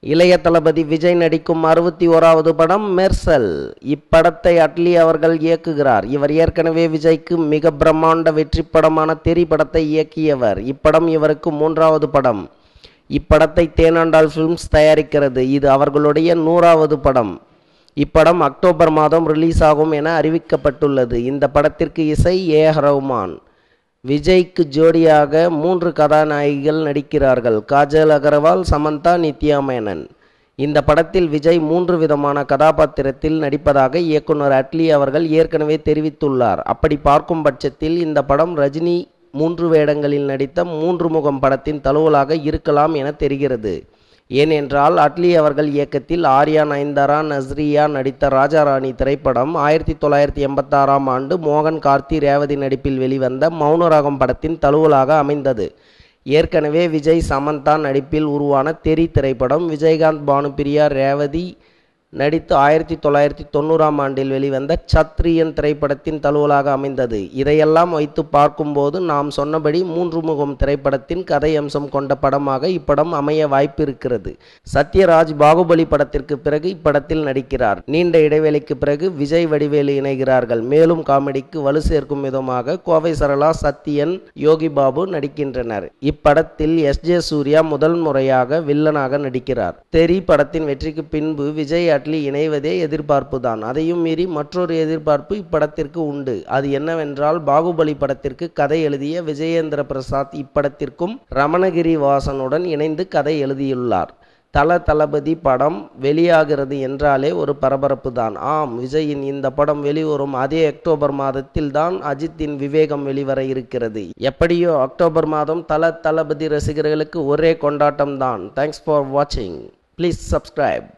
இளைய தளபதி விஜய் நடிக்கும் 61வது படம் மெர்சல். இப்படத்தை அட்லி அவர்கள் இயக்குகிறார். இவர் ஏற்கனவே விஜய்க்கு மிக பிரம்மாண்ட வெற்றி படமான தெறி படத்தை இயக்கியவர். இப்படம் இவருக்கு 3வது படம். இப்படத்தை தேனாண்டாள் ஃபிலிம்ஸ் தயாரிக்கிறது. இது அவர்களுடைய 100வது படம். இப்படம் அக்டோபர் மாதம் ரிலீஸ் ஆகும் என அறிவிக்கப்பட்டுள்ளது. இந்த படத்திற்கு இசை ஏ.ஆர். ரஹ்மான். விஜய்க்கு ஜோடியாக 3 கதாநாயகிகள் நடிக்கிறார்கள். காஜல் அகர்வால், சமந்தா, நித்யா மேனன். இந்த படத்தில் விஜய் 3 விதமான கதாபாத்திரத்தில் நடிப்பதாக இயக்குனர் அட்லி அவர்கள் ஏற்கனவே தெரிவித்துள்ளார். அப்படி பார்க்கும் பட்சத்தில் இந்த படம் ரஜினி 3 வேடங்களில் நடித்த 3 முகம் படத்தின் தழுவலாக இருக்கலாம் என தெரிகிறது. ஏனென்றால் அட்லி அவர்கள் இயக்கத்தில் ஆர்யா, நயன்தாரா, நஸ்ரியா நடித்த ராஜா ராணி திரைப்படம் 1986ஆம் ஆண்டு மோகன், கார்த்தி, ரேவதி நடிப்பில் வெளிவந்த மௌனராகம் படத்தின் தழுவலாக அமைந்தது. ஏற்கனவே விஜய், சமந்தா நடிப்பில் உருவான தெறி திரைப்படம் விஜயகாந்த், பானுபிரியா, ரேவதி நடித்து 1990ஆம் ஆண்டில் வெளிவந்த சத்ரியன் திரைப்படத்தின் தழுவலாக அமைந்தது. இதையெல்லாம் வைத்து பார்க்கும்போது நாம் சொன்னபடி 3 முகம் திரைப்படத்தின் கதை அம்சம் கொண்ட படமாக இப்படம் அமைய வாய்ப்பு இருக்கிறது. சத்யராஜ் பாகுபலி படத்திற்கு பிறகு இப்படத்தில் நடிக்கிறார். நீண்ட இடைவெளிக்கு பிறகு விஜய், வடிவேலு இணைகிறார்கள். மேலும் காமெடிக்கு வலு சேர்க்கும் விதமாக கோவை சரளா, சத்யன், யோகி பாபு நடிக்கின்றனர். இப்படத்தில் எஸ்.ஜே. சூர்யா முதல் முறையாக வில்லனாக நடிக்கிறார். தெறி படத்தின் வெற்றிக்கு பின்பு விஜய், அட்லி இணைவதே எதிர்பார்ப்புதான். அதையும் மீறி மற்றொரு எதிர்பார்ப்பு இப்படத்திற்கு உண்டு. அது என்னவென்றால் பாகுபலி படத்திற்கு கதை எழுதிய விஜயேந்திர பிரசாத் இப்படத்திற்கும் ரமணகிரி வாசனுடன் இணைந்து கதை எழுதியுள்ளார். தளபதி படம் வெளியாகிறது என்றாலே ஒரு பரபரப்பு தான். ஆம், விஜயின் இந்த படம் வெளிவரும் அதே அக்டோபர் மாதத்தில் தான் அஜித்தின் விவேகம் வெளிவர இருக்கிறது. எப்படியோ அக்டோபர் மாதம் தளபதி ரசிகர்களுக்கு ஒரே கொண்டாட்டம் தான். தேங்க்ஸ் ஃபார் வாட்சிங். Please subscribe.